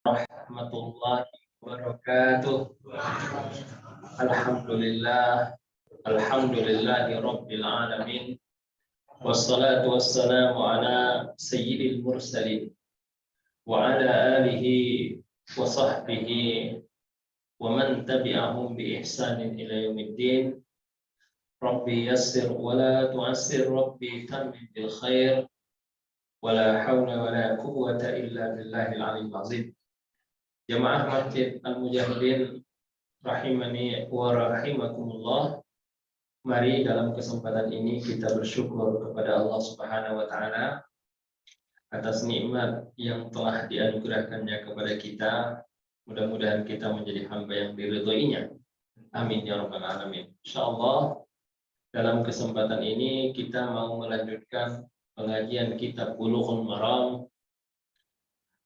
Warahmatullahi wabarakatuh. Alhamdulillah, alhamdulillahi rabbil alamin. Wassalatu wassalamu ala sayyidil mursalin wa ala alihi wa sahbihi wa man tabi'ahum bi ihsanin ila yaumiddin. Rabbi yassir wa la tu'assir, Rabbi tammim bil khair, wa la hawla wa la quwwata illa billahil aliyyil azim. Jamaah Masjid Al-Mujahidin rahimani wa rahimakumullah. Mari dalam kesempatan ini kita bersyukur kepada Allah Subhanahu wa taala atas nikmat yang telah dianugerahkannya kepada kita. Mudah-mudahan kita menjadi hamba yang diridhoinya. Amin ya rabbal alamin. Insyaallah dalam kesempatan ini kita mau melanjutkan pengajian kitab Bulughul Maram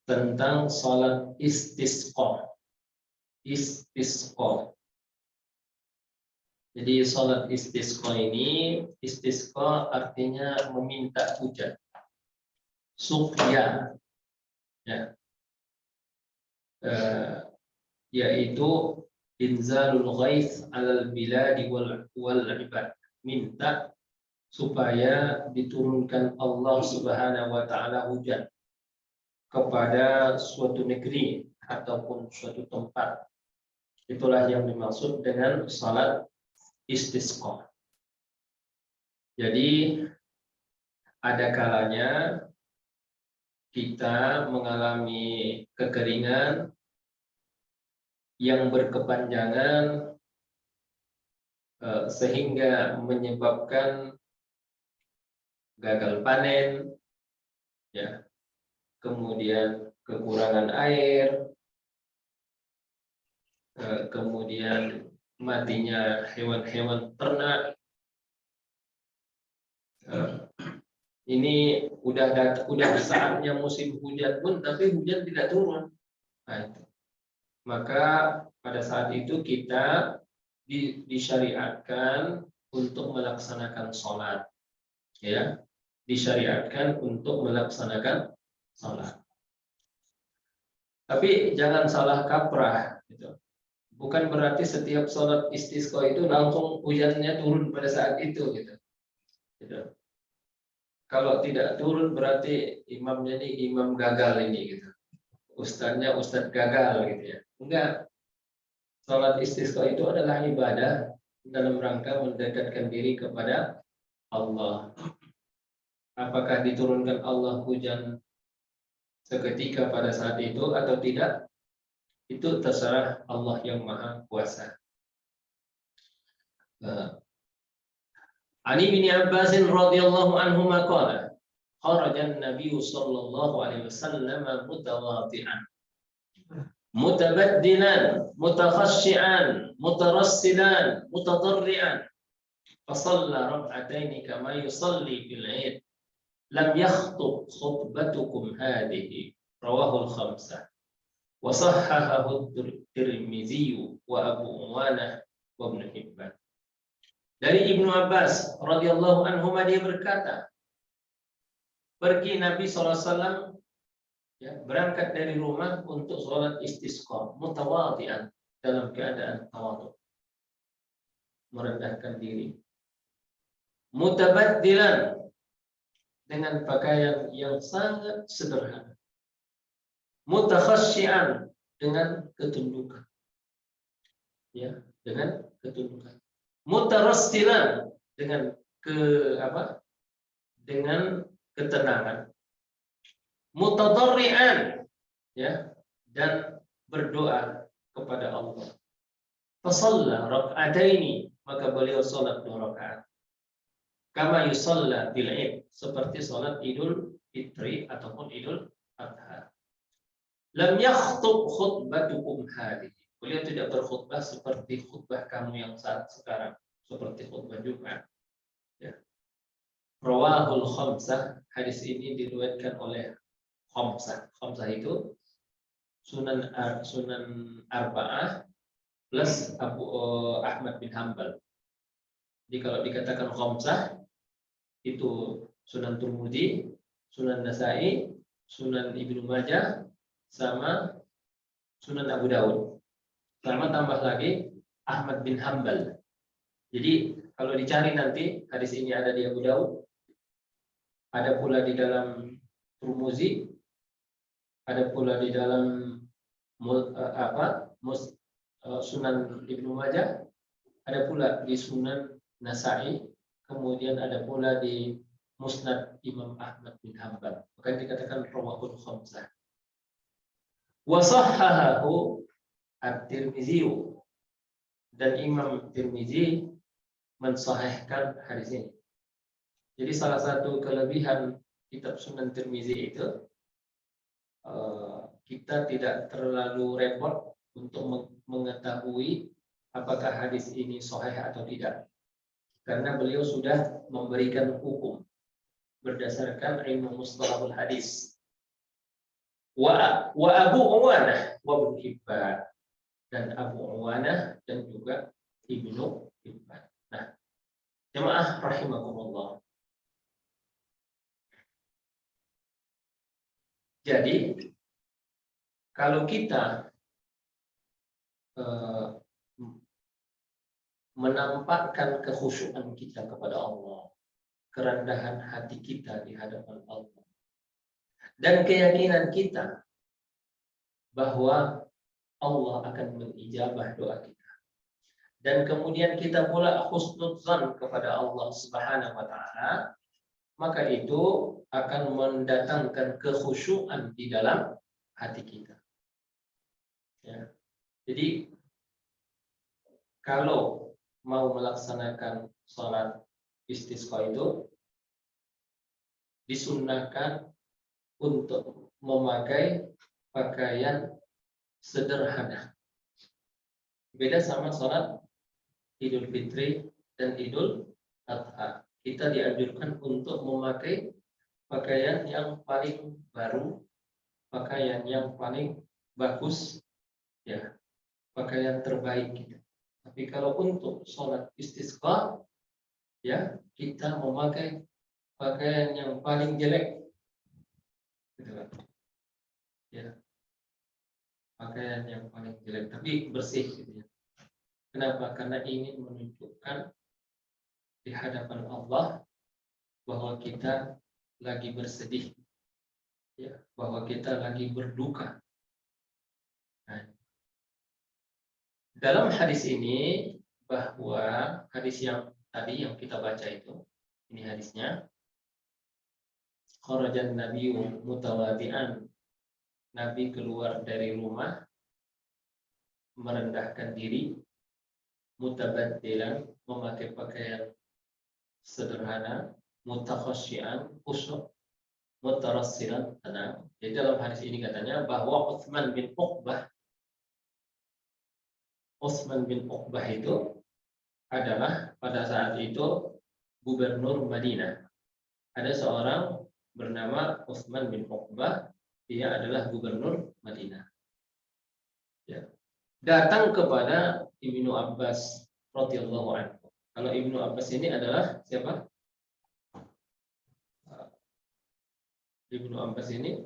tentang salat istisqa. Istisqa. Jadi salat istisqa ini, istisqa artinya meminta hujan. Suqya, ya, yaitu inzalul ghaits 'alal biladi wal ibad. Minta supaya diturunkan Allah Subhanahu wa taala hujan kepada suatu negeri ataupun suatu tempat. Itulah yang dimaksud dengan salat istisqa. Jadi ada kalanya kita mengalami kekeringan yang berkepanjangan sehingga menyebabkan gagal panen, ya, kemudian kekurangan air, kemudian matinya hewan-hewan ternak. Ini udah saatnya musim hujan pun, tapi hujan tidak turun. Nah, itu. Maka pada saat itu kita disyariatkan untuk melaksanakan sholat, ya, disyariatkan untuk melaksanakan sholat. Tapi jangan salah kaprah, gitu. Bukan berarti setiap sholat istisqa itu langsung hujannya turun pada saat itu, gitu. Kalau tidak turun berarti imamnya ini imam gagal ini, gitu. Ustadznya ustadz gagal, gitu ya. Enggak. Sholat istisqa itu adalah ibadah dalam rangka mendekatkan diri kepada Allah. Apakah diturunkan Allah hujan seketika pada saat itu atau tidak, itu terserah Allah yang Maha Kuasa. Ali bin Abbas radhiyallahu anhu qala kharaja an-nabiy sallallahu alaihi wasallam mutawadhi'an mutabaddilan mutakhashshi'an mutarassilan mutadarri'an fa shalla rak'atayn kama yusalli fil 'id lam yakhtub khutbatukum hadhihi rawahu al-khamsah wa sahhahahu at-Tirmidzi wa Abu Uwanah wa Ibnu Hibban. Dari Ibnu Abbas radhiyallahu anhu dia berkata, pergi Nabi SAW, ya, berangkat dari rumah untuk sholat istisqa mutawadhi'an, dalam keadaan tawadhu, merendahkan diri, mutabaddilan, dengan pakaian yang sangat sederhana, mutakhashshi'an, dengan ketundukan, ya, dengan ketundukan, mutarassilan, dengan dengan ketenangan, mutadarri'an, ya, dan berdoa kepada Allah. Fasalla rak'ataini, maka beliau salat 2 rakaat. Kama yusalla bil 'id, seperti salat Idul Fitri ataupun Idul Adha. Lam yakhtub khutbatukum hadhihi, beliau tidak berkhutbah seperti khutbah kamu yang saat sekarang, seperti khutbah Jumat. Ya. Rawahul khamsah, hadis ini diriwayatkan oleh khamsah. Khamsah itu Sunan Arba'ah plus Ahmad bin Hanbal. Jadi kalau dikatakan khamsah itu Sunan Tirmidzi, Sunan Nasa'i, Sunan Ibnu Majah, sama Sunan Abu Dawud. Sama tambah lagi Ahmad bin Hambal. Jadi kalau dicari nanti hadis ini ada di Abu Dawud, ada pula di dalam Tirmizi, ada pula di dalam Sunan Ibnu Majah, ada pula di Sunan Nasa'i, kemudian ada pula di Musnad Imam Ahmad bin Hambal. Maka dikatakan rawahul khamsah. Wa sahhahahu At-Tirmizi, dan Imam Tirmizi mensahihkan hadis ini. Jadi salah satu kelebihan kitab Sunan Tirmizi itu kita tidak terlalu repot untuk mengetahui apakah hadis ini sahih atau tidak, karena beliau sudah memberikan hukum berdasarkan ilmu mustalahul hadis. Wa Abu Uwanah wa Ibnu Hibban, dan Abu Uwanah dan juga Ibnu Hibban. Nah, jemaah rahimakumullah. Jadi kalau kita menampakkan kekhusyuan kita kepada Allah, kerendahan hati kita di hadapan Allah, dan keyakinan kita bahwa Allah akan mengijabah doa kita, dan kemudian kita pula husnudzan kepada Allah Subhanahu wa taala, maka itu akan mendatangkan kekhusyuan di dalam hati kita. Ya. Jadi kalau mau melaksanakan sholat istisqa itu disunnahkan untuk memakai pakaian sederhana. Beda sama sholat Idul Fitri dan Idul Adha. Kita dianjurkan untuk memakai pakaian yang paling baru, pakaian yang paling bagus, ya, pakaian terbaik kita. Tapi kalau untuk sholat istisqa, ya, kita memakai pakaian yang paling jelek, gitu kan? Ya, pakaian yang paling jelek tapi bersih, gitu ya. Kenapa? Karena ingin menunjukkan di hadapan Allah bahwa kita lagi bersedih, ya, bahwa kita lagi berduka. Nah, dalam hadis ini, bahwa hadis yang tadi yang kita baca itu, ini hadisnya, kharajan nabiyyu mutawadi'an, Nabi keluar dari rumah merendahkan diri, mutabaddilan, memakai pakaian sederhana, mutakhasyian, khusyuk, mutarassilan, tenang. Jadi dalam hadis ini katanya bahwa Utsman bin Uqbah itu adalah pada saat itu gubernur Madinah. Ada seorang bernama Utsman bin Uqbah, dia adalah gubernur Madinah. Ya. Datang kepada Ibnu Abbas radhiyallahu anhu. Kalau Ibnu Abbas ini adalah siapa? Ibnu Abbas ini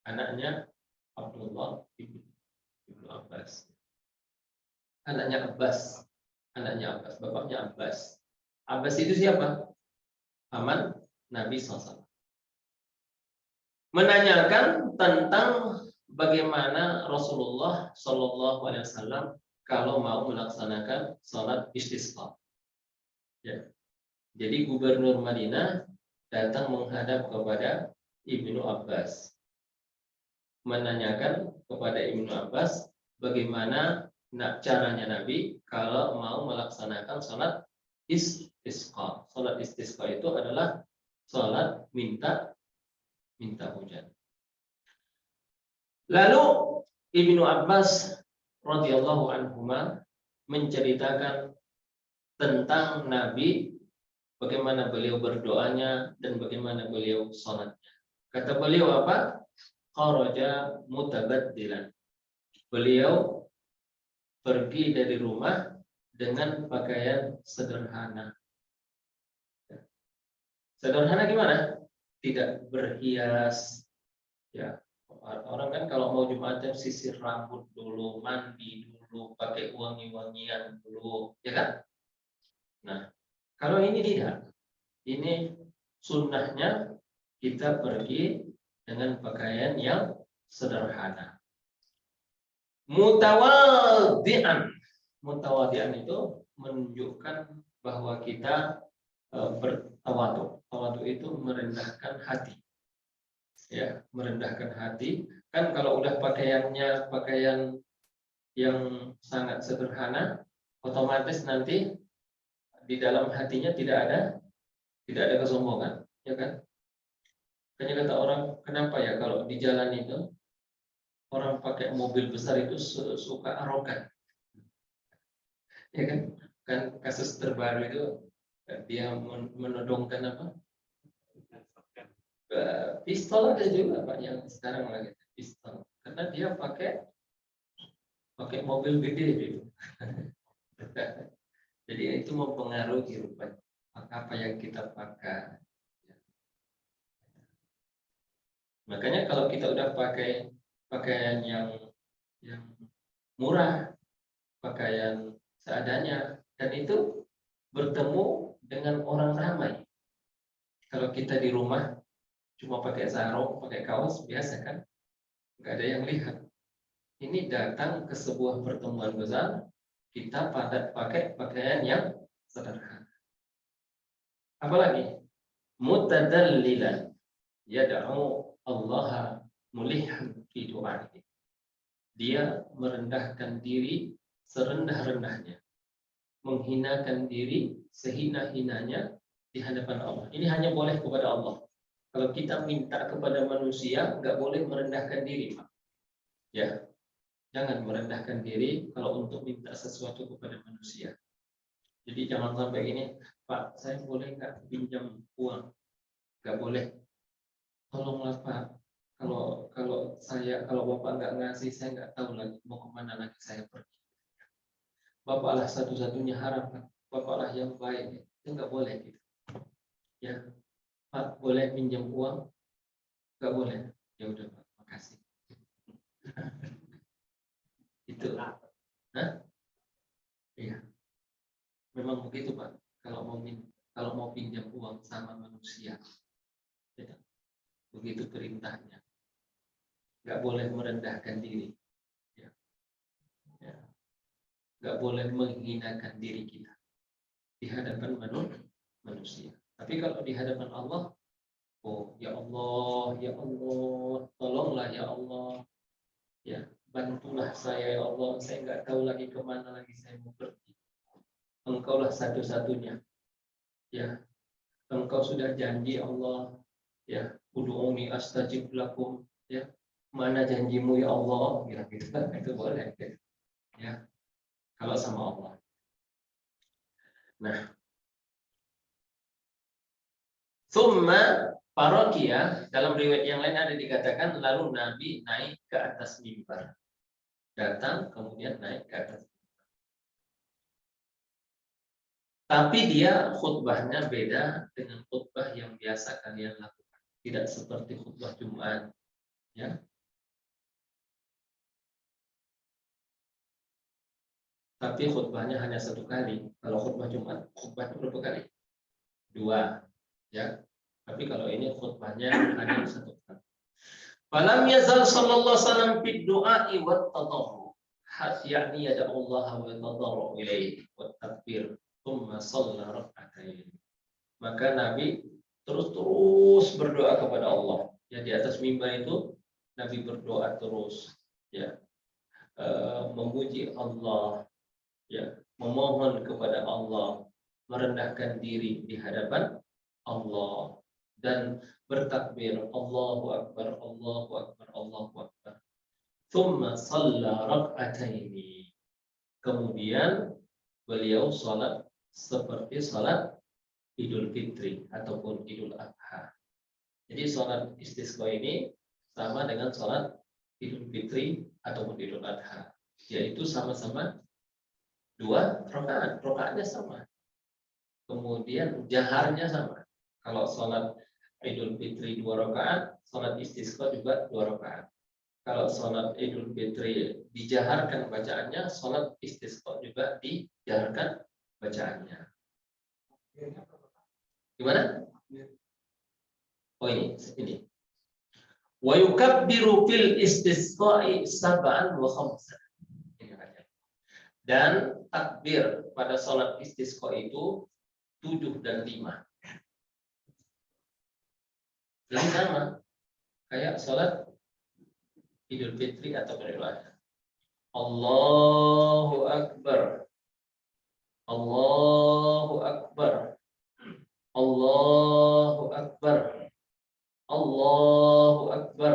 anaknya Abdullah Ibnu Abbas. Anaknya Abbas, bapaknya Abbas. Abbas itu siapa? Paman Nabi SAW. Menanyakan tentang bagaimana Rasulullah SAW kalau mau melaksanakan sholat istisqa. Ya. Jadi gubernur Madinah datang menghadap kepada Ibnu Abbas, menanyakan kepada Ibnu Abbas bagaimana caranya Nabi kalau mau melaksanakan sholat istisqa. Sholat istisqa itu adalah sholat minta hujan. Lalu Ibnu Abbas radhiyallahu anhuma menceritakan tentang Nabi, bagaimana beliau berdoanya dan bagaimana beliau sholatnya. Kata beliau apa? Kharaja mutabaddilan. Beliau pergi dari rumah dengan pakaian sederhana. Sederhana gimana? Tidak berhias, ya, orang kan kalau mau Jumatan sisir rambut dulu, mandi dulu, pakai wangi-wangian dulu, ya kan? Nah, kalau ini tidak. Ini sunnahnya kita pergi dengan pakaian yang sederhana. Mutawadhi'an. Mutawadhi'an itu menunjukkan bahwa kita bertawadhu. Tawadhu itu merendahkan hati. Ya, merendahkan hati. Kan kalau udah pakaiannya pakaian yang sangat sederhana, otomatis nanti di dalam hatinya tidak ada kesombongan, ya kan? Makanya kata orang, kenapa ya kalau di jalan itu orang pakai mobil besar itu suka arogan, ya kan? Kan kasus terbaru itu dia menodongkan apa? Pistol ada juga Pak yang sekarang lagi pistol, karena dia pakai mobil gede gitu. Jadi itu mempengaruhi apa yang kita pakai. Makanya kalau kita udah pakai pakaian yang murah, pakaian seadanya, dan itu bertemu dengan orang ramai. Kalau kita di rumah cuma pakai sarung, pakai kaos biasa kan, nggak ada yang lihat. Ini datang ke sebuah pertemuan besar, kita pakai pakaian yang sederhana. Apalagi mutadallilan, yad'u Allah mulihan fi du'ahi. Dia merendahkan diri serendah-rendahnya, menghinakan diri sehina-hinanya di hadapan Allah. Ini hanya boleh kepada Allah. Kalau kita minta kepada manusia, nggak boleh merendahkan diri, Pak. Ya, jangan merendahkan diri kalau untuk minta sesuatu kepada manusia. Jadi jangan sampai gini, Pak, saya boleh nggak pinjam uang? Nggak boleh. Tolonglah Pak, kalau Bapak nggak ngasih, saya nggak tahu lagi mau kemana lagi saya pergi. Bapaklah satu-satunya harapan, Bapaklah yang baik. Itu nggak boleh gitu. Ya, Pak, boleh pinjam uang? Nggak boleh. Ya udah Pak, makasih. Itu. Hah? Iya. Memang begitu Pak. Kalau mau pinjam uang sama manusia, ya, begitu perintahnya. Nggak boleh merendahkan diri. Ya. Ya. Nggak boleh menghinakan diri kita di hadapan manusia. Tapi kalau di hadapan Allah, oh ya Allah, tolonglah ya Allah, ya bantulah saya ya Allah, saya nggak tahu lagi kemana lagi saya mau pergi. Engkaulah satu-satunya, ya Engkau sudah janji Allah, ya ud'uni astajib lakum, ya mana janjimu ya Allah, kira-kira itu boleh, ya kalau sama Allah. Nah, summa parokia dalam riwayat yang lain ada dikatakan lalu Nabi naik ke atas mimbar, datang kemudian naik ke atas. Tapi dia khutbahnya beda dengan khutbah yang biasa kalian lakukan, tidak seperti khutbah Jumat, ya. Tapi khutbahnya hanya satu kali. Kalau khutbah Jumat, khutbahnya berapa kali? 2, ya. Tapi kalau ini khutbahnya hanya satu kali. Falam yazal sallallahu alaihi wasallam fi du'a'i wat tadarru. Yakni yada Allah wa tadarru ilaihi wat takbir, thumma shalla rak'atain. Maka Nabi terus berdoa kepada Allah. Ya, di atas mimbar itu Nabi berdoa terus, ya. Memuji Allah, ya, memohon kepada Allah, merendahkan diri di hadapan Allah dan bertakbir Allahu Akbar, Allahu Akbar, Allahu Akbar. Tsumma shalla rak'ataini. Kemudian beliau salat seperti salat Idul Fitri ataupun Idul Adha. Jadi salat istisqa ini sama dengan salat Idul Fitri ataupun Idul Adha, yaitu sama-sama 2 rakaat, rakaatnya sama. Kemudian jaharnya sama. Kalau sholat Idul Fitri 2 rakaat, sholat istisqa juga 2 rakaat. kalau sholat Idul Fitri dijaharkan bacaannya, sholat istisqa juga dijaharkan bacaannya. Gimana? Oh ini. Wa yukabbiru fil istisqa'i sab'an wa khamsan. Dan takbir pada sholat istisqa itu 7 dan 5. Jadi sama kayak sholat Idul Fitri atau Idul Adha. Allahu Akbar. Allahu Akbar. Allahu Akbar. Allahu Akbar.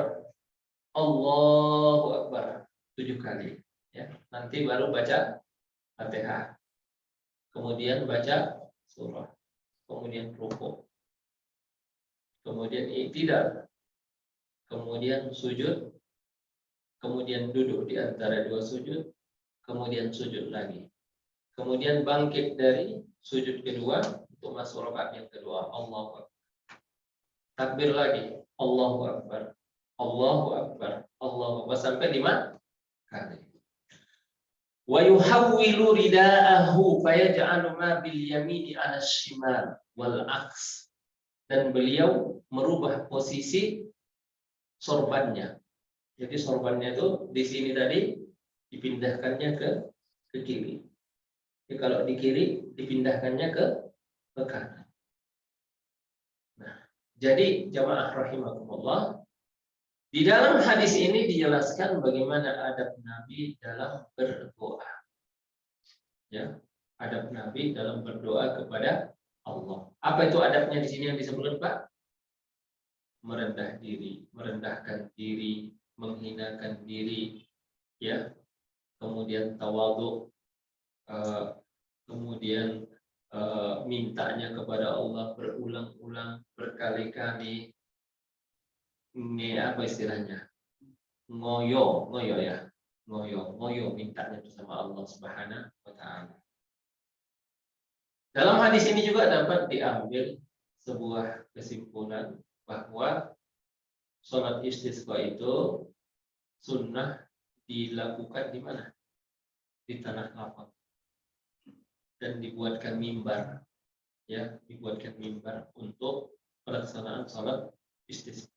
Allahu Akbar. 7 kali. Ya. Nanti baru baca Fatihah. Kemudian baca surah. Kemudian rukuk. Kemudian i'tidal. Kemudian sujud. Kemudian duduk di antara 2 sujud. Kemudian sujud lagi. Kemudian bangkit dari sujud kedua untuk masuk rakaat yang kedua. Allahu Akbar. Takbir lagi. Allahu Akbar. Allahu Akbar. Allahu Akbar sampai 5 kali. Wa yuhawwilu ridaahu fayaj'alu ma bil yamini 'ala shimal wal aks. Dan beliau merubah posisi sorbannya. Jadi sorbannya itu di sini tadi dipindahkannya ke kiri. Jadi kalau di kiri dipindahkannya ke kanan. Nah, jadi jamaah rahimakumullah, di dalam hadis ini dijelaskan bagaimana adab Nabi dalam berdoa. Ya, adab Nabi dalam berdoa kepada Allah. Apa itu adabnya di sini yang disebutkan, Pak? Merendah diri, merendahkan diri, menghinakan diri, ya. Kemudian tawadhu, kemudian mintanya kepada Allah berulang-ulang, berkali-kali. Ini apa istilahnya? Ngoyo ya. Ngoyo mintanya bersama Allah Subhanahu wa taala. Dalam hadis ini juga dapat diambil sebuah kesimpulan bahwa sholat istisqa itu sunnah dilakukan di mana? Di tanah lapang. Dan dibuatkan mimbar, ya, dibuatkan mimbar untuk pelaksanaan sholat istisqa.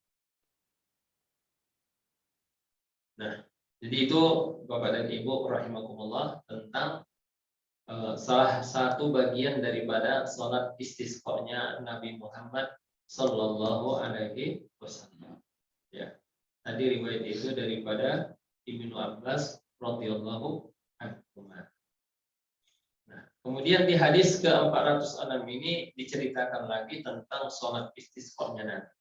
Nah, jadi itu Bapak dan Ibu rahimakumullah tentang salah satu bagian daripada sholat istisqa-nya Nabi Muhammad Sallallahu Alaihi Wasallam. Ya, tadi riwayat itu daripada Ibnu Abbas radhiyallahu anhu. Nah, kemudian di hadis ke-406 ini diceritakan lagi tentang sholat istisqa-nya Nabi.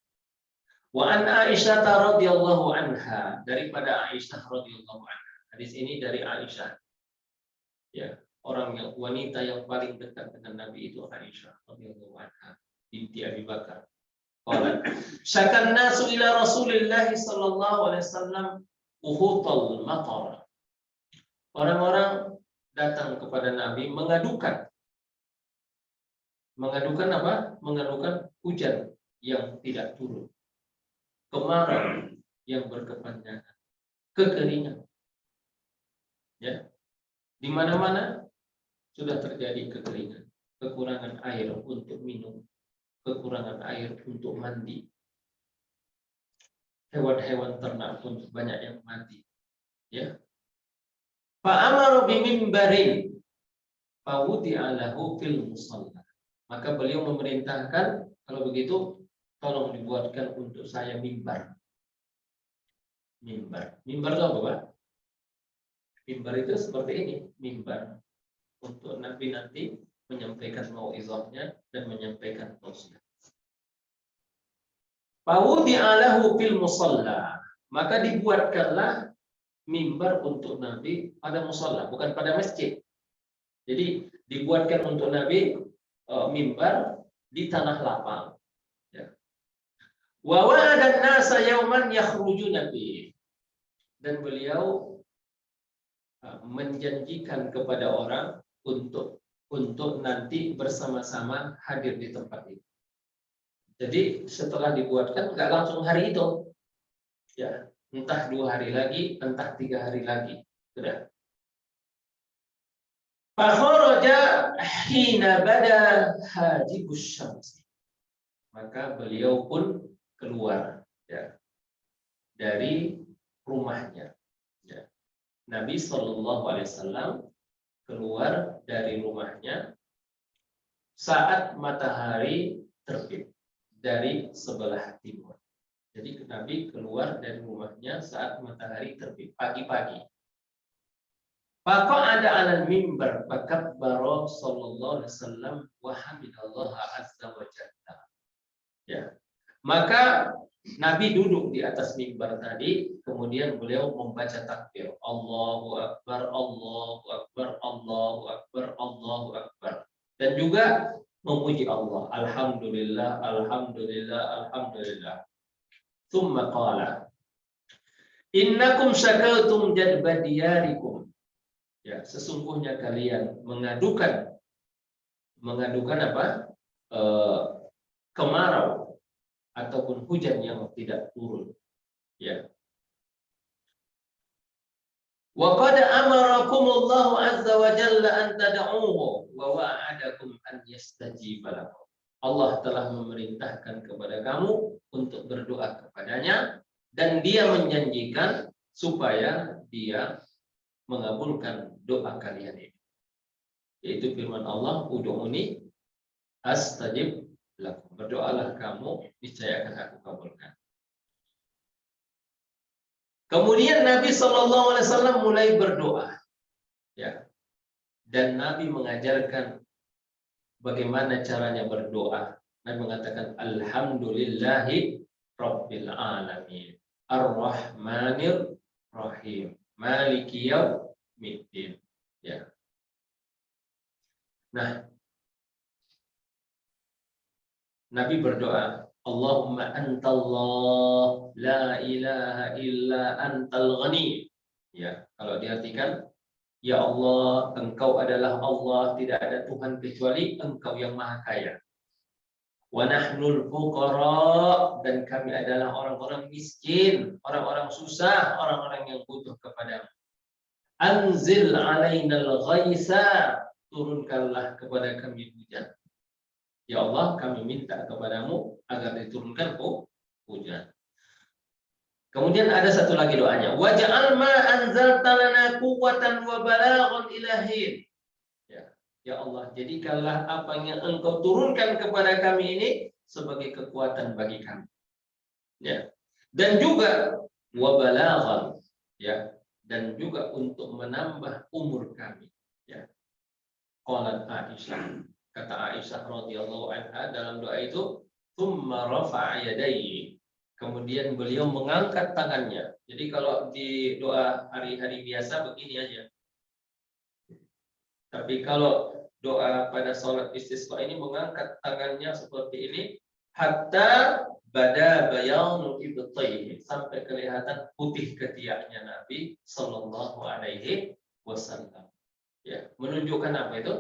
Wa an Aisyah radhiyallahu anha, daripada Aisyah radhiyallahu anha. Hadis ini dari Aisyah. Ya, orang yang wanita yang paling dekat dengan Nabi itu Aisyah radhiyallahu anha binti Abi Bakar. Qalat, syakan nasu ila Rasulillah sallallahu alaihi wasallam uhutal matar. Orang-orang datang kepada Nabi mengadukan apa? Mengadukan hujan yang tidak turun. Kemarau yang berkepanjangan, kekeringan. Ya. Di mana-mana sudah terjadi kekeringan, kekurangan air untuk minum, kekurangan air untuk mandi. Hewan-hewan ternak pun banyak yang mati. Ya. Fa'amaru bimimbarin fawudi'a lahu fil musalla. Maka beliau memerintahkan, kalau begitu tolong dibuatkan untuk saya mimbar. Mimbar itu apa, Pak? Mimbar itu seperti ini, mimbar untuk Nabi nanti menyampaikan mau'izahnya dan menyampaikan tausiah. Fawudi'a lahu fil musalla. Maka dibuatkanlah mimbar untuk Nabi pada musalla, bukan pada masjid. Jadi dibuatkan untuk Nabi mimbar di tanah lapang. Wa wa'adan nasa yauman yakhrujuna fi. Dan beliau menjanjikan kepada orang untuk nanti bersama-sama hadir di tempat itu. Jadi setelah dibuatkan nggak langsung hari itu. Ya, entah 2 hari lagi, entah 3 hari lagi. Sudah. Fakharaja hina bada hajibus syams. Maka beliau pun keluar ya, dari rumahnya. Ya. Nabi SAW keluar dari rumahnya saat matahari terbit dari sebelah timur. Jadi Nabi keluar dari rumahnya saat matahari terbit pagi-pagi. Faqa'ada 'alal mimbar fakabbara sallallahu alaihi wasallam wa hamidallaha azza wa jalla. Ya. Maka Nabi duduk di atas mimbar tadi, kemudian beliau membaca takbir. Allahu akbar, Allahu akbar, Allahu akbar, Allahu akbar. Dan juga memuji Allah. Alhamdulillah, alhamdulillah, alhamdulillah. Tsumma qala, innakum syakartum jadba diyarikum. Ya, sesungguhnya kalian mengadukan apa? Kemarau ataupun hujan yang tidak turun. Ya. Wa qad amarakumullahu azza wa jalla an tad'uhu wa wa'adakum an yastajiba lakum. Allah telah memerintahkan kepada kamu untuk berdoa kepadanya dan Dia menjanjikan supaya Dia mengabulkan doa kalian ini. Yaitu firman Allah, ud'uni astajib lakum. Berdoalah kamu, niscaya akan aku kabulkan. Kemudian Nabi SAW mulai berdoa, ya, dan Nabi mengajarkan bagaimana caranya berdoa. Nabi mengatakan, Alhamdulillahi Rabbil Alamin, Ar-Rahmanir Rahim, Maliki Yaumiddin. Ya. Nah, Nabi berdoa, Allahumma antallah la ilaha illa antal ghani. Ya, kalau diartikan, ya Allah, Engkau adalah Allah, tidak ada Tuhan kecuali Engkau yang Maha Kaya. Wa nahnul fuqara, dan kami adalah orang-orang miskin, orang-orang susah, orang-orang yang butuh kepadamu. Anzil alainal ghaisa, turunkanlah kepada kami hujan. Ya Allah, kami minta kepadamu agar diturunkan hujan. Kemudian ada satu lagi doanya. Waj'al ma anzalta lana quwwatan wa balaghan ilahin. Ya Allah, jadikanlah apa yang Engkau turunkan kepada kami ini sebagai kekuatan bagi kami. Ya. Dan juga wa balaghan, ya, dan juga untuk menambah umur kami. Ya. Qalat Aisyah. Kata Aisyah radhiyallahu anha dalam doa itu, tsumma rafa'a yadayhi. Kemudian beliau mengangkat tangannya. Jadi kalau di doa hari-hari biasa begini aja. Tapi kalau doa pada sholat istisqa ini mengangkat tangannya seperti ini, hatta bada bayanu ibtayhi, sampai kelihatan putih ketiaknya Nabi sallallahu alaihi wasallam. Ya, menunjukkan apa itu?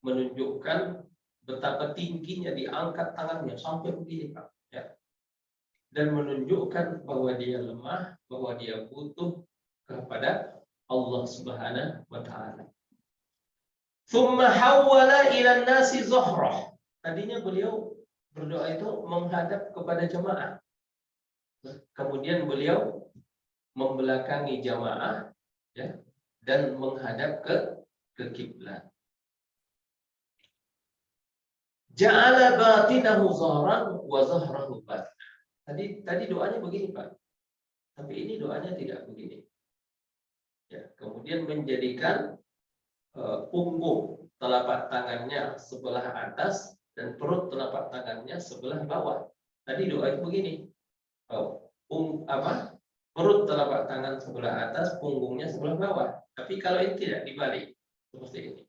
Menunjukkan betapa tingginya diangkat tangannya sampai begini, Pak. Ya. Dan menunjukkan bahwa dia lemah, bahwa dia butuh kepada Allah Subhanahu wa taala. Tsumma hawwala ila nasi zuhrah. Tadinya beliau berdoa itu menghadap kepada jemaah. Kemudian beliau membelakangi jemaah, ya, dan menghadap ke kiblat. Ja'ala batinahu zahran wa zahrahu batinah. Tadi doanya begini, Pak. Tapi ini doanya tidak begini. Ya, kemudian menjadikan punggung telapak tangannya sebelah atas dan perut telapak tangannya sebelah bawah. Tadi doa itu begini. Perut telapak tangan sebelah atas, punggungnya sebelah bawah. Tapi kalau ini tidak, dibalik seperti ini.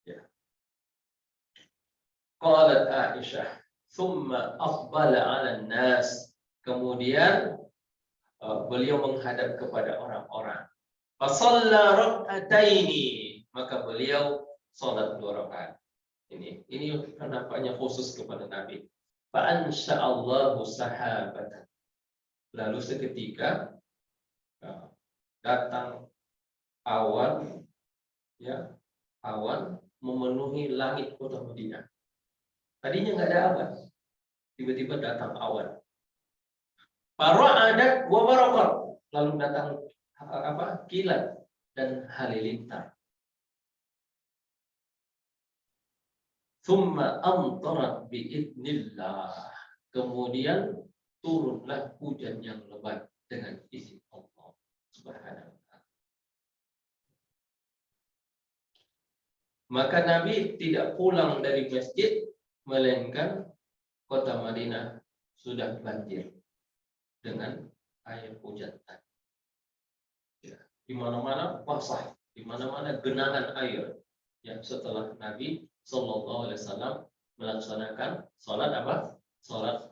Ya. Qalat Aisyah, "Tsumma aqbala 'alan nas." Kemudian beliau menghadap kepada orang-orang. Fa shalla rak'ataini, maka beliau salat 2 rakaat. Ini nampaknya khusus kepada Nabi. Fa ansha'allahu sahabatan. Lalu seketika Nah, datang awan, ya, awan memenuhi langit kota Madinah. Tadinya nggak ada awan, tiba-tiba datang awan. Fara'adat wa barakat, lalu datang kilat dan halilintar. Tsumma amtarat biidznillah, kemudian turunlah hujan yang lebat dengan izin Allah Subhanahu wa taala. Maka Nabi tidak pulang dari masjid melainkan kota Madinah sudah banjir dengan air hujan tadi. Ya, di mana-mana basah, di mana-mana genangan air. Ya, setelah Nabi Shallallahu Alaihi Wasallam melaksanakan sholat apa? Sholat.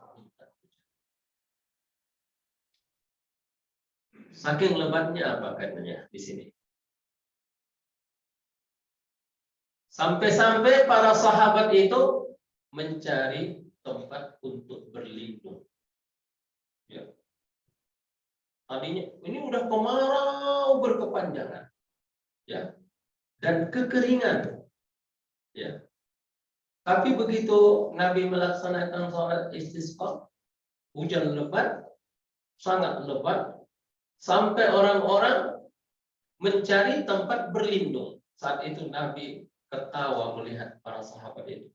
Saking lebatnya apa katanya di sini? Sampai-sampai para sahabat itu mencari tempat untuk berlindung. Ya. Tadinya ini udah kemarau berkepanjangan, ya, dan kekeringan, ya. Tapi begitu Nabi melaksanakan sholat istisqa, hujan lebat, sangat lebat, sampai orang-orang mencari tempat berlindung. Saat itu Nabi tertawa melihat para sahabat itu.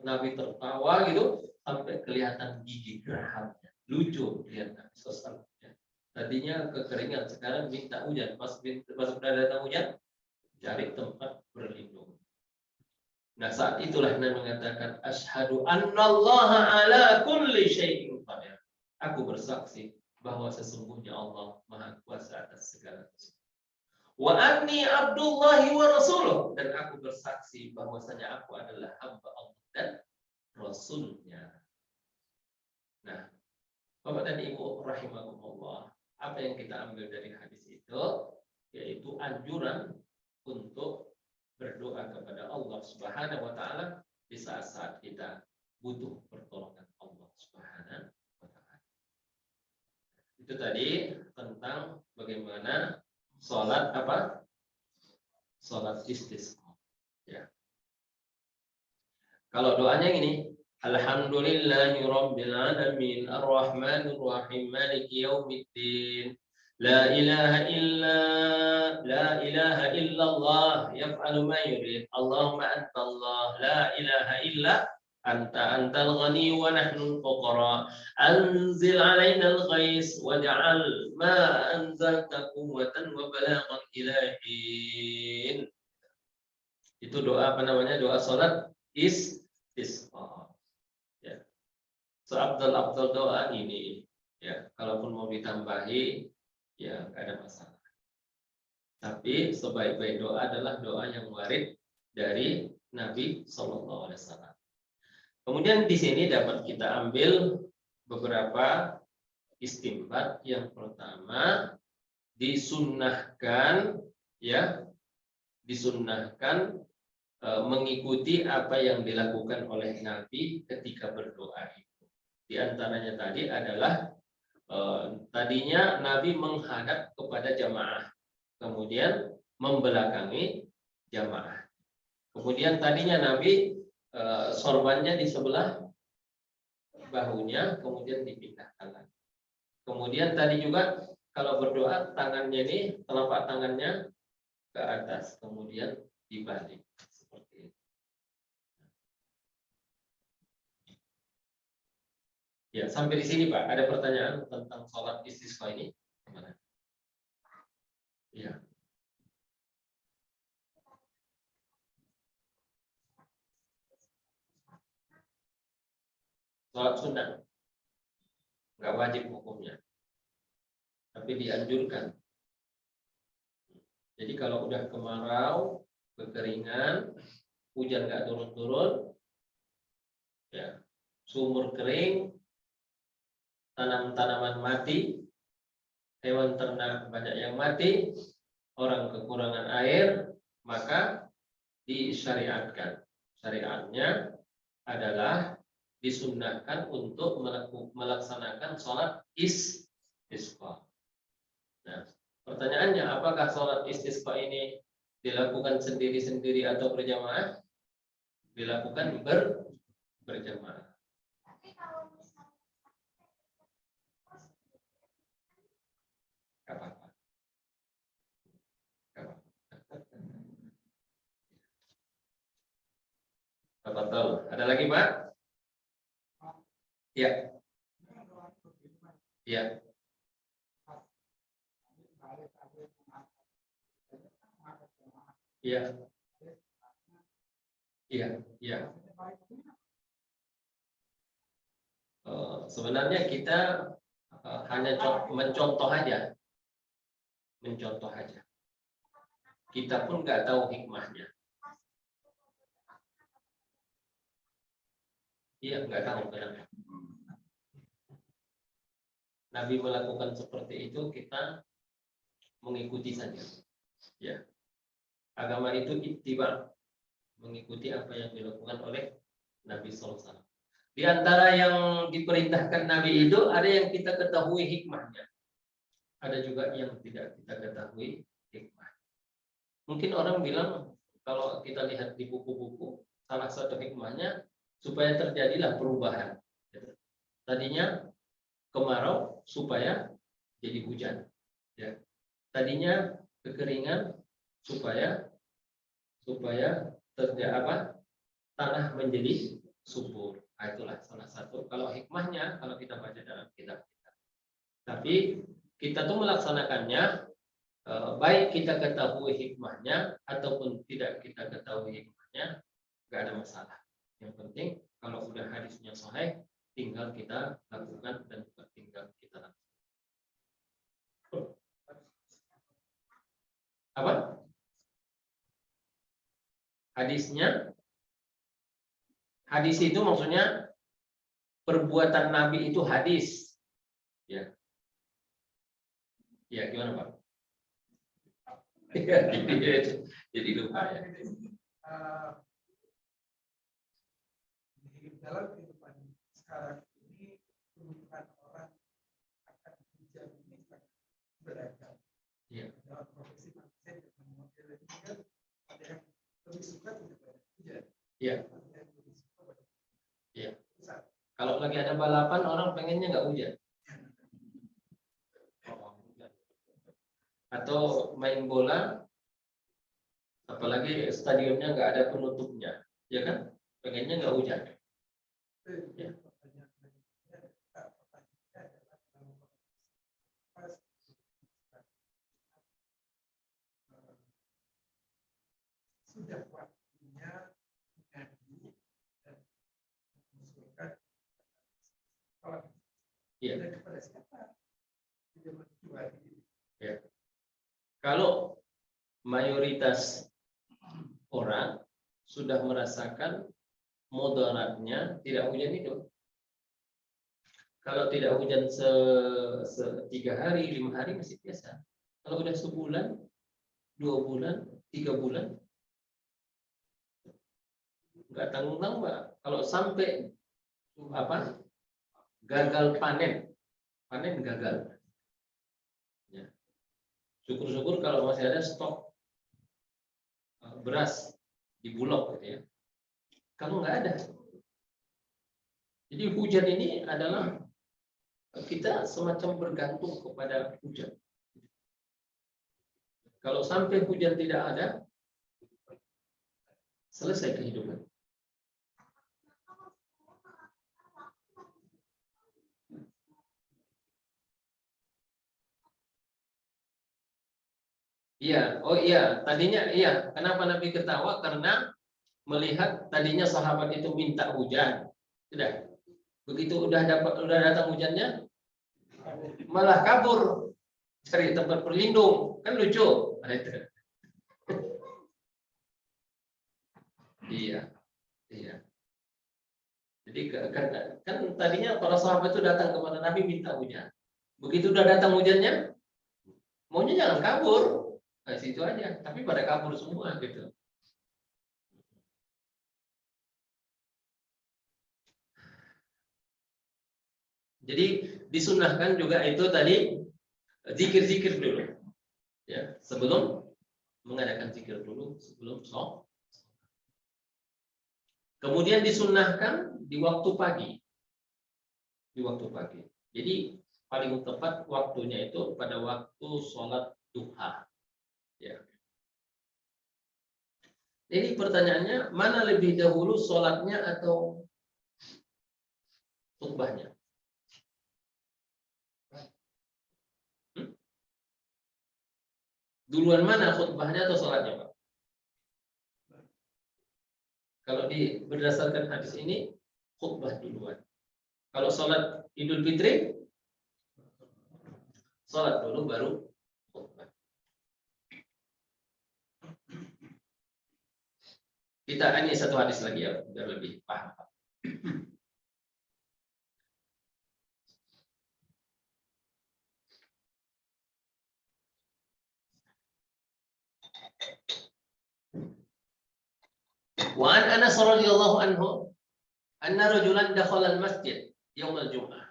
Nabi tertawa gitu sampai kelihatan gigi geraham. Lucu lihat Nabi SAW. Tadinya kekeringan, sekarang minta hujan. Pas sudah datang hujan, cari tempat berlindung. Nah, saat itulah Nabi mengatakan, asyhadu annallaha ala kulli syai'in qadir. Aku bersaksi bahwa sesungguhnya Allah Maha Kuasa atas segala sesuatu. Wa anni abdullahi wa rasuluh, dan aku bersaksi bahwasanya aku adalah hamba Allah dan rasulnya. Nah, Bapak dan Ibu rahimakumullah, apa yang kita ambil dari hadis itu yaitu anjuran untuk berdoa kepada Allah Subhanahu wa taala di saat-saat kita butuh pertolongan Allah Subhanahu wa taala. Itu tadi tentang bagaimana sholat apa? Sholat istisqa. Ya. Kalau doanya ini, alhamdulillahirabbil alamin arrahmanir rahim maliki yaumiddin la ilaha illallah yaf'alu ma yurid Allahumma antallah la ilaha illa antal ghani wa nahnu fuqara anzil alaina al-ghais waj'al ma anzalta quwwatan wa balaghan ilahin. Itu doa apa namanya? Doa salat istisqa. Ya. Seabdal doa ini, ya, kalaupun mau ditambahi ya enggak ada masalah. Tapi sebaik-baik doa adalah doa yang warid dari Nabi Shallallahu Alaihi Wasallam. Kemudian di sini dapat kita ambil beberapa istinbat. Yang pertama, disunnahkan, ya, disunnahkan mengikuti apa yang dilakukan oleh Nabi ketika berdoa itu. Di antaranya tadi adalah tadinya Nabi menghadap kepada jamaah, kemudian membelakangi jamaah. Kemudian tadinya Nabi sorbannya di sebelah bahunya, kemudian dipindahkan lagi. Kemudian tadi juga kalau berdoa tangannya ini, telapak tangannya ke atas, kemudian dibalik seperti itu. Ya, sampai di sini Pak, ada pertanyaan tentang sholat istisqa ini? Gimana? Ya. Sholat sunnah nggak wajib hukumnya, tapi dianjurkan. Jadi kalau udah kemarau, kekeringan, hujan nggak turun-turun, ya, sumur kering, tanaman mati, hewan ternak banyak yang mati, orang kekurangan air, maka disyariatkan. Syariatnya adalah disunnahkan untuk melaksanakan sholat istisqa. Nah, Pertanyaannya, apakah sholat istisqa ini dilakukan sendiri-sendiri atau berjamaah? Dilakukan berjamaah. Apa-apa. Betul. Ada lagi, Pak? Ya. Ya. Iya. Iya, iya. Sebenarnya kita hanya mencontoh aja. Mencontoh aja. Kita pun nggak tahu hikmahnya. Iya, nggak tahu kenapa. Nabi melakukan seperti itu, kita mengikuti saja. Ya. Agama itu ittiba, mengikuti apa yang dilakukan oleh Nabi SAW. Di antara yang diperintahkan Nabi itu ada yang kita ketahui hikmahnya, ada juga yang tidak kita ketahui hikmah. Mungkin orang bilang kalau kita lihat di buku-buku, salah satu hikmahnya supaya terjadilah perubahan. Tadinya kemarau supaya jadi hujan. Ya. Tadinya kekeringan supaya terjadi tanah menjadi subur. Nah, itulah salah satu. Kalau hikmahnya, kalau kita baca dalam kitab kita. Tapi kita tuh melaksanakannya, baik kita ketahui hikmahnya ataupun tidak kita ketahui hikmahnya, nggak ada masalah. Yang penting kalau udah hadisnya sahih, tinggal kita lakukan dan tinggal kita lakukan. Apa? Hadisnya, hadis itu maksudnya perbuatan Nabi itu hadis, ya. Ya, gimana Pak? Jadi lupa ya. Di dalam kehidupan sekarang ini, kebutuhan orang akan hujan ini sangat beragam. Ya. Dalam profesi manusia dengan model ini kan ada yang lebih suka tidak banyak hujan. Iya. Ada yang lebih suka banyak. Iya. Kalau lagi ada balapan, orang pengennya nggak hujan. Atau main bola, apalagi stadionnya nggak ada penutupnya, ya kan? Pengennya nggak hujan. Ya. Sudah waktunya mengaji dan mengusulkan sekolah. Ya. Dan kepada siapa? Tidak menjual ini. Ya. Kalau mayoritas orang sudah merasakan mudaratnya tidak hujan itu. Kalau tidak hujan 3 hari, 5 hari masih biasa. Kalau udah sebulan, 2 bulan, 3 bulan, nggak tanggung-tanggung Pak. Kalau sampai gagal panen gagal. Ya. Syukur-syukur kalau masih ada stok beras di Bulog gitu ya. Kalau nggak ada, jadi hujan ini adalah kita semacam bergantung kepada hujan. Kalau sampai hujan tidak ada, selesai kehidupan. Iya, oh iya, tadinya iya. Kenapa Nabi ketawa? Karena melihat tadinya sahabat itu minta hujan, sudah. Begitu udah datang hujannya, malah kabur cari tempat berlindung, kan lucu. Nah, itu. Iya, iya. Jadi kan tadinya para sahabat itu datang kepada Nabi minta hujan. Begitu udah datang hujannya, maunya jangan kabur. Nah, situ aja, tapi pada kabur semua gitu. Jadi disunahkan juga itu tadi zikir-zikir dulu. Ya, sebelum mengadakan zikir dulu sebelum sholat. Kemudian disunnahkan di waktu pagi. Di waktu pagi. Jadi paling tepat waktunya itu pada waktu sholat duha. Ya. Jadi pertanyaannya, mana lebih dahulu sholatnya atau khutbahnya? Duluan mana, khutbahnya atau sholatnya, Pak? Kalau berdasarkan hadis ini, khutbah duluan. Kalau sholat Idul Fitri, sholat dulu baru khutbah. Kita ini satu hadis lagi ya, biar lebih paham. Wa an Anas radhiyallahu anhu anna rajulan dakhala al-masjid yaum al-jum'ah.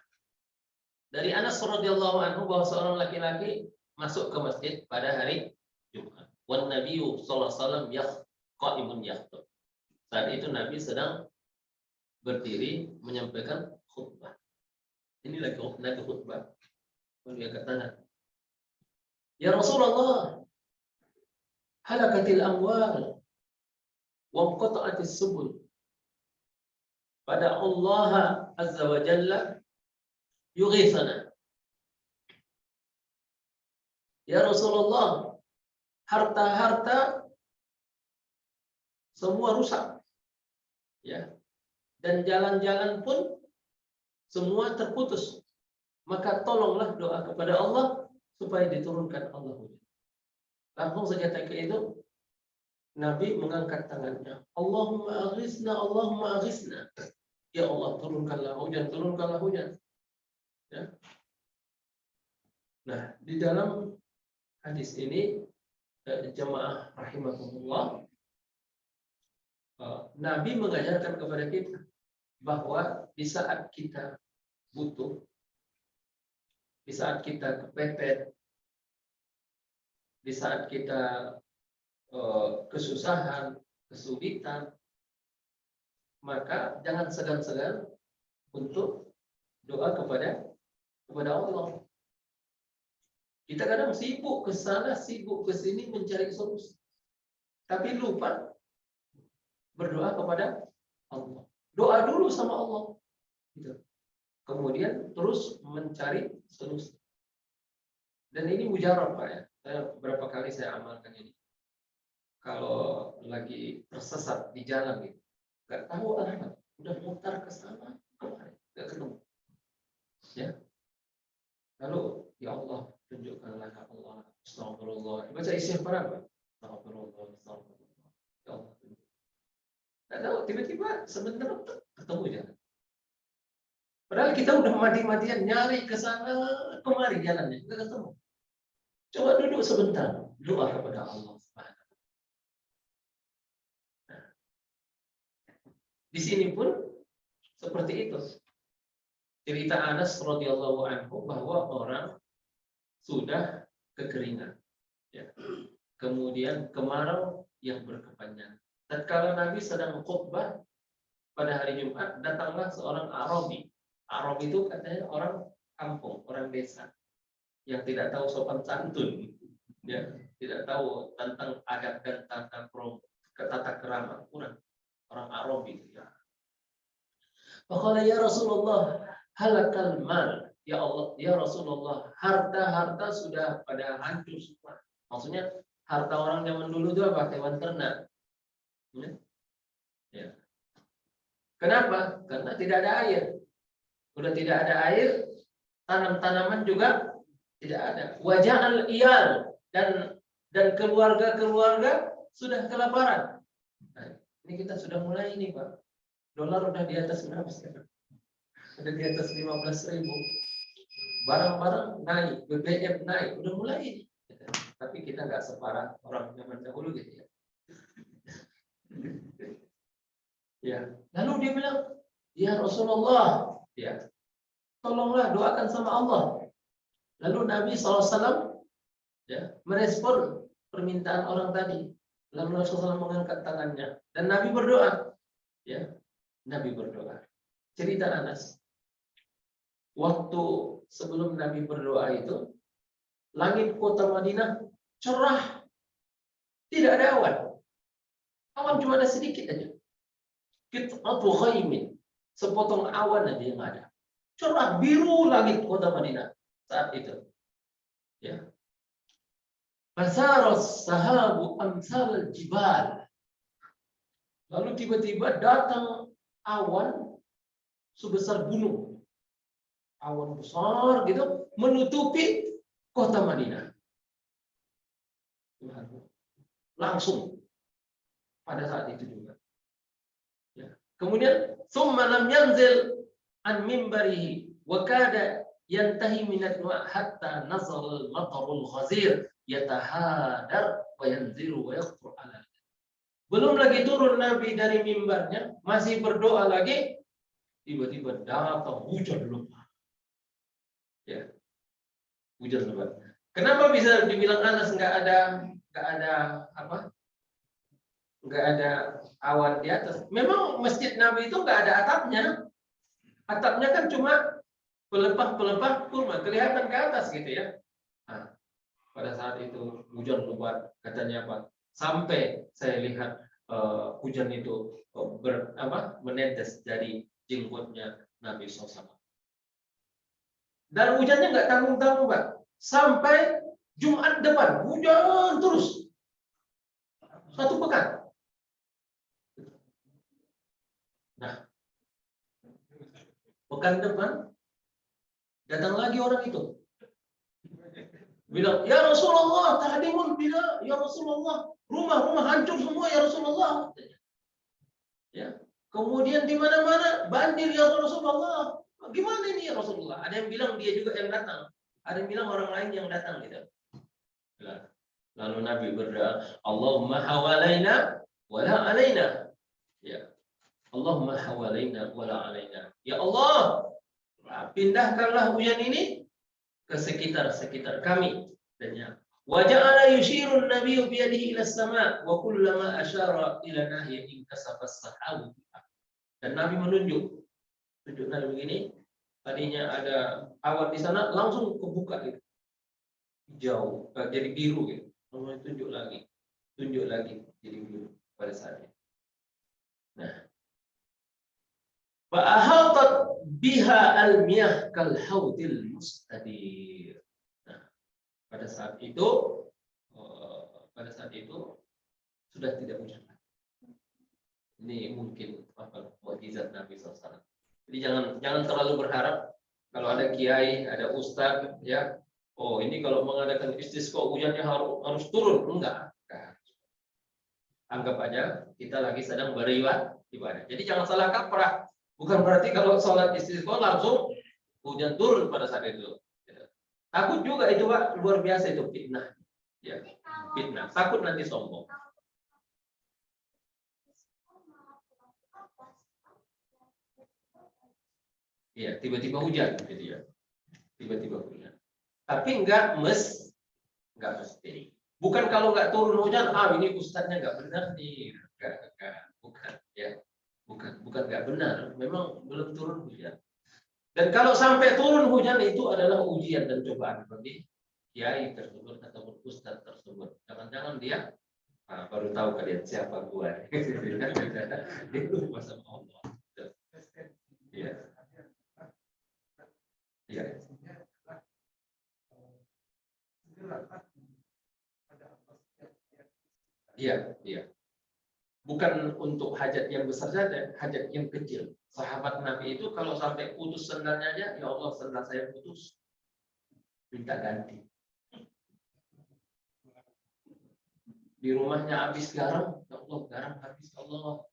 Dari Anas radhiyallahu anhu bahwa seorang laki-laki masuk ke masjid pada hari Jumat. Wan nabiyyu sallallahu alaihi wasallam qa'imun yakhutub. Saat itu Nabi sedang berdiri menyampaikan khutbah. Ini lagi khutbah. Dia kata, "Ya Rasulullah, halakatil amwal wa qata'atis subul. Pada Allah Azza wa Jalla yughithana." Ya Rasulullah, harta-harta semua rusak. Ya. Dan jalan-jalan pun semua terputus. Maka tolonglah doa kepada Allah supaya diturunkan Allah hujan. Langsung saja ketika itu Nabi mengangkat tangannya. Allahumma aghisna, Allahumma aghisna. Ya Allah, turunkanlah hujan, turunkanlah hujan. Ya. Nah, di dalam hadis ini jemaah rahimakumullah, Nabi mengajarkan kepada kita bahwa di saat kita butuh, di saat kita kepepet, di saat kita kesusahan, kesulitan, maka jangan segan-segan untuk doa kepada Allah. Kita kadang sibuk ke sana, sibuk ke sini mencari solusi, tapi lupa berdoa kepada Allah. Doa dulu sama Allah, gitu. Kemudian terus mencari solusi. Dan ini mujarab, Pak, ya. Berapa kali saya amalkan ini. Kalau lagi tersesat di jalan gitu, nggak tahu arah, udah mutar ke sana kemari, nggak ketemu. Ya. Lalu ya Allah, tunjukkanlah Allah, astagfirullah. Baca istighfar apa? Astagfirullah, astagfirullah. Ya Allah. Nggak tahu, tiba-tiba sebentar ketemu jalan. Padahal kita udah mati-matian nyari ke sana kemari jalannya, nggak ketemu. Coba duduk sebentar, doa kepada Allah. Nah, di sini pun seperti itu. Cerita Anas radhiyallahu anhu bahwa orang sudah kekeringan, ya. Kemudian kemarau yang berkepanjangan. Tatkala Nabi sedang khutbah pada hari Jumat, datanglah seorang Arabi. Arabi itu katanya orang kampung, orang desa yang tidak tahu sopan santun, ya, tidak tahu tentang adat dan tata krama, orang Arabi. Ya. Maka ya Rasulullah, halakal mal. Ya Allah, ya Rasulullah, harta-harta sudah pada hancur semua. Maksudnya harta orang zaman dulu itu apa? Hewan ternak. Ya. Kenapa? Karena tidak ada air. Sudah tidak ada air, tanam-tanaman juga tidak ada. Wajah al-iyal dan keluarga-keluarga sudah kelaparan. Nah, ini kita sudah mulai ini, Pak. Dolar udah di atas berapa sekarang? Udah di atas 15.000. Barang-barang naik, BBM naik, udah mulai ini. Tapi kita nggak separah orang zaman dahulu gitu ya. Ya, lalu dia bilang, ya Rasulullah, ya, tolonglah doakan sama Allah. Lalu Nabi SAW, ya, merespon permintaan orang tadi. Lalu Rasulullah mengangkat tangannya dan Nabi berdoa. Ya, Nabi berdoa. Cerita Anas. Waktu sebelum Nabi berdoa itu, langit kota Madinah cerah, tidak ada awan. Awan cuma ada sedikit aja. Qit'atu ghaimin, sepotong awan aja yang ada. Cerah biru langit kota Madinah saat itu. Ya. Fasaras sahabu amsal jibal. Lalu tiba-tiba datang awan sebesar gunung. Awan besar gitu menutupi kota Madinah. Langsung pada saat itu juga. Ya. Kemudian summa lam yanzil an mimbarihi wa kada yantahi minat ma hatta nazal al-matarul ghazir yatahadar wa yanzilu wa yaqtur ala. Belum lagi turun Nabi dari mimbarnya, masih berdoa lagi, tiba-tiba datang hujan lebat. Ya. Hujan lebat. Kenapa bisa dibilang Anas nggak ada apa? Nggak ada awan di atas. Memang masjid Nabi itu nggak ada atapnya. Atapnya kan cuma pelepah kurma, kelihatan ke atas gitu ya. Nah, pada saat itu hujan lebat, katanya apa? Sampai saya lihat hujan itu menetes dari jenggotnya Nabi SAW. Dan hujannya nggak tanggung-tanggung, Pak. Sampai Jumat depan hujan terus. 1 pekan. Nah, pekan depan datang lagi orang itu. Bilang, "Ya Rasulullah, tahdimun bila, ya Rasulullah, rumah-rumah hancur semua ya Rasulullah." Ya. Kemudian di mana-mana banjir ya Rasulullah. Gimana ini ya Rasulullah? Ada yang bilang dia juga yang datang. Ada yang bilang orang lain yang datang gitu. Lalu Nabi berdoa, Allahumma hawalaina wala alaina. Ya. Allahumma hawalaina wala alaina. Ya Allah, pindahkanlah hujan ini ke sekitar kami. Dan ya. Wa ja'ala yushirun nabiyyu bi yadihi ila as-sama' wa kullama asyara ila nahyatin kasafa as-sahabu. Dan Nabi menunjuk Nabi begini, tadinya ada awan di sana langsung kebuka gitu. Hijau, jadi biru gitu. Lalu tunjuk lagi jadi biru pada saatnya. Nah, fa'ahatat biha al-miyah kal haudil mustadir. Nah, pada saat itu sudah tidak hujan. Ini mungkin mukjizat Nabi SAW. Jadi jangan terlalu berharap kalau ada kiai, ada ustadz, ya. Oh, ini kalau mengadakan istisqa hujannya harus turun, enggak. Anggap aja kita lagi sedang beribadah. Jadi jangan salah kaprah. Bukan berarti kalau sholat istisqa langsung hujan turun pada saat itu. Takut juga itu, Pak, luar biasa itu fitnah. Ya, fitnah. Takut nanti sombong. Iya, tiba-tiba hujan gitu ya. Tiba-tiba hujan. Tapi enggak mesti. Bukan kalau nggak turun hujan, ini ustadznya nggak benar nih. Bukan ya. Bukan nggak benar. Memang belum turun hujan. Dan kalau sampai turun hujan itu adalah ujian dan cobaan bagi kiai tersebut atau ustadz tersebut. Jangan-jangan dia baru tahu kalian siapa gua. Itu masa Allah. Iya. Iya. Iya. Bukan untuk hajat yang besar saja, hajat yang kecil. Sahabat Nabi itu kalau sampai putus sendalnya aja, ya Allah sendal saya putus, minta ganti. Di rumahnya habis garam, ya Allah garam habis, ya Allah.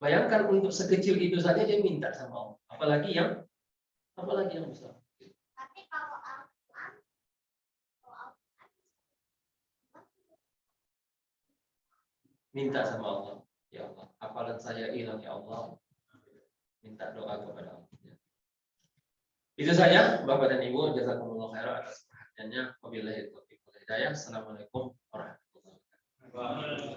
Bayangkan untuk sekecil itu saja dia minta sama Allah, apalagi yang besar. Tapi kalau minta sama Allah, ya Allah, hafalan saya hilang ya Allah, minta doa kepada Allah. Itu saja, Bapak dan Ibu, jazakumullah khairan atas pertanyaannya. Wabillahi taufiq wal hidayah. Assalamualaikum warahmatullahi wabarakatuh.